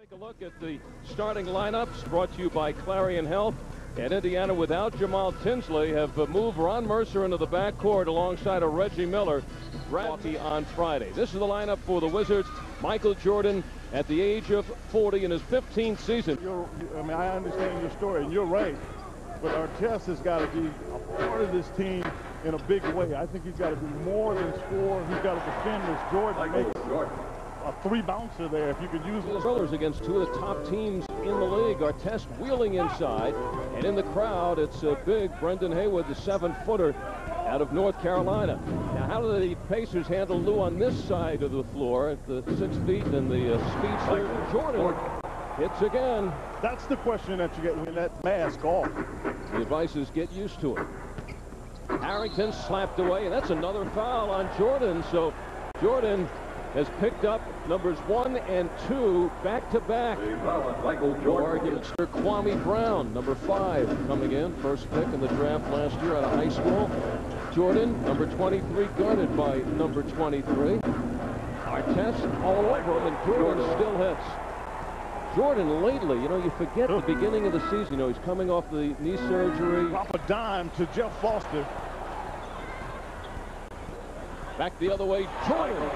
Take a look at the starting lineups brought to you by Clarion Health. And Indiana, without Jamal Tinsley, have moved Ron Mercer into the backcourt alongside of Reggie Miller. Bradley on Friday. This is the lineup for the Wizards. Michael Jordan, at the age of 40 in his 15th season. I understand your story, and you're right. But Artest has got to be a part of this team in a big way. I think he's got to do more than score. He's got to defend this. Jordan makes a three-bouncer there if you could use it. Brothers against two of the top teams in the league. Artest wheeling inside, and in the crowd, it's a big Brendan Haywood, the 7-footer out of North Carolina. Now, how do the Pacers handle Lou on this side of the floor at the 6 feet and the speedster Jordan hits again. That's the question that you get when that mask off. The advice is get used to it. Harrington slapped away, and that's another foul on Jordan. So Jordan has picked up numbers 1 and 2 back-to-back. No arguments. Kwame Brown, number 5, coming in, first pick in the draft last year out of high school. Jordan, number 23, guarded by number 23. Artest all over him, and Jordan still hits. Jordan lately, you know, you forget the beginning of the season. You know, he's coming off the knee surgery. Drop a dime to Jeff Foster. Back the other way, Jordan.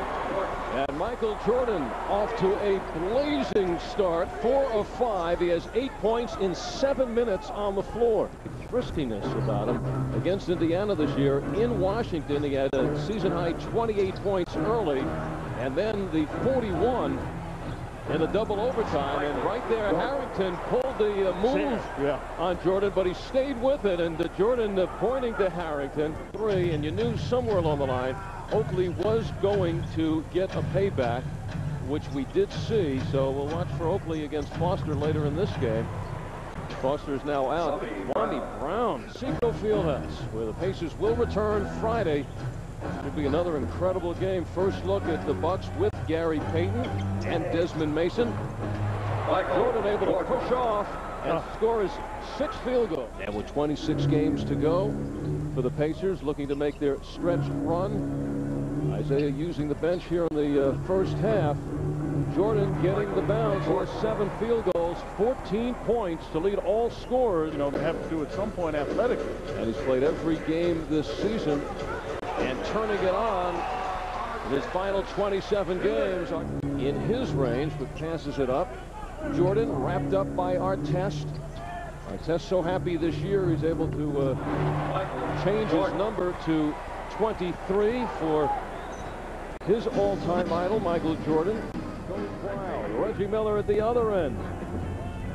And Michael Jordan off to a blazing start, 4 of 5. He has 8 points in 7 minutes on the floor. Friskiness about him against Indiana this year. In Washington, he had a season-high 28 points early, and then the 41 in a double overtime, and right there Harrington pulled the move on Jordan, but he stayed with it, and Jordan pointing to Harrington. 3, and you knew somewhere along the line Oakley was going to get a payback, which we did see. So we'll watch for Oakley against Foster later in this game. Foster is now out. Kwame Brown, Seco Fieldhouse, where the Pacers will return Friday. Should be another incredible game. First look at the Bucks with Gary Payton and Desmond Mason. Jordan able to push off and score his 6th field goal. And with 26 games to go for the Pacers, looking to make their stretch run. Isaiah using the bench here in the first half. Jordan getting the bounce for 7 field goals, 14 points to lead all scorers. You know, they have to do at some point athletically. And he's played every game this season, and turning it on in his final 27 games in his range, but passes it up. Jordan wrapped up by Artest. Artest so happy this year he's able to change his number to 23 for his all-time idol, Michael Jordan. Reggie Miller at the other end,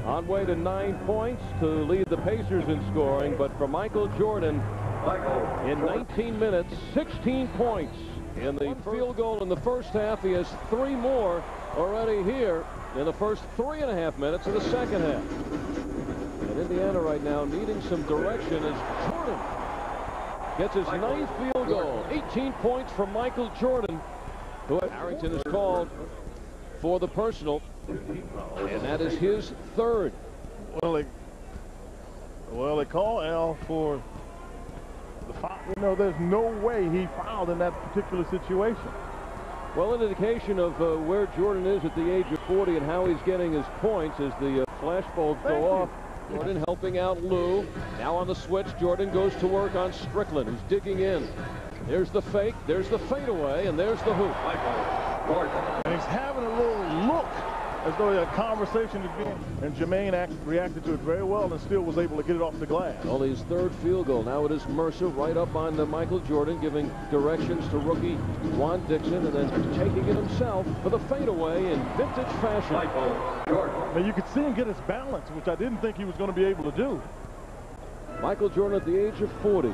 on way to 9 points to lead the Pacers in scoring, but for Michael Jordan, in 19 minutes, 16 points in the field goal in the first half. He has 3 more already here in the first 3.5 minutes of the second half. And Indiana right now needing some direction as Jordan gets his 9th field goal. 18 points from Michael Jordan, who Harrington is called for the personal, and that is his 3rd. Well, they call Al for the foul. You know, there's no way he fouled in that particular situation. Well, an indication of where Jordan is at the age of 40 and how he's getting his points as the flashbulbs go off. Jordan helping out Lou. Now on the switch, Jordan goes to work on Strickland, who's digging in. There's the fake, there's the fadeaway, and there's the hoop. And he's having a little look as though a conversation is being, and Jermaine reacted to it very well and still was able to get it off the glass. Well, his 3rd field goal. Now it is Mercer right up on Michael Jordan, giving directions to rookie Juan Dixon, and then taking it himself for the fadeaway in vintage fashion. Now you could see him get his balance, which I didn't think he was going to be able to do. Michael Jordan at the age of 40.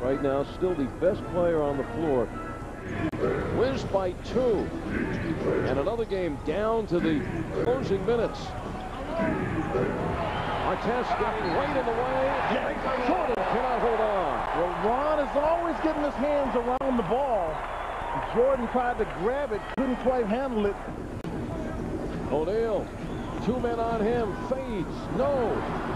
Right now, still the best player on the floor. Whizzed by 2. And another game down to the closing minutes. Artest getting right in the way. Jordan cannot hold on. Well, Ron is always getting his hands around the ball. Jordan tried to grab it, couldn't quite handle it. O'Neal, 2 men on him, fades, no.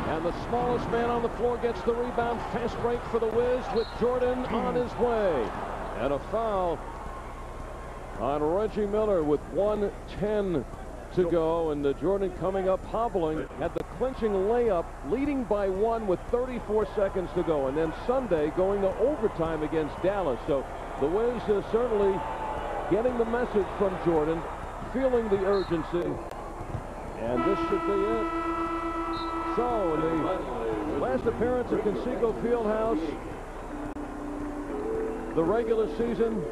And the smallest man on the floor gets the rebound. Fast break for the Wiz with Jordan on his way. And a foul on Reggie Miller with 1:10 to go, and Jordan coming up hobbling, had the clinching layup, leading by 1 with 34 seconds to go, and then Sunday going to overtime against Dallas. So the Wiz certainly getting the message from Jordan, feeling the urgency, and this should be it. So in the last appearance at Conseco Fieldhouse, the regular season,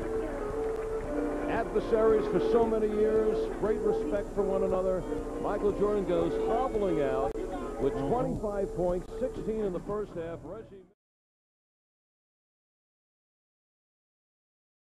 adversaries for so many years, great respect for one another. Michael Jordan goes hobbling out with 25 points, 16 in the first half. Reggie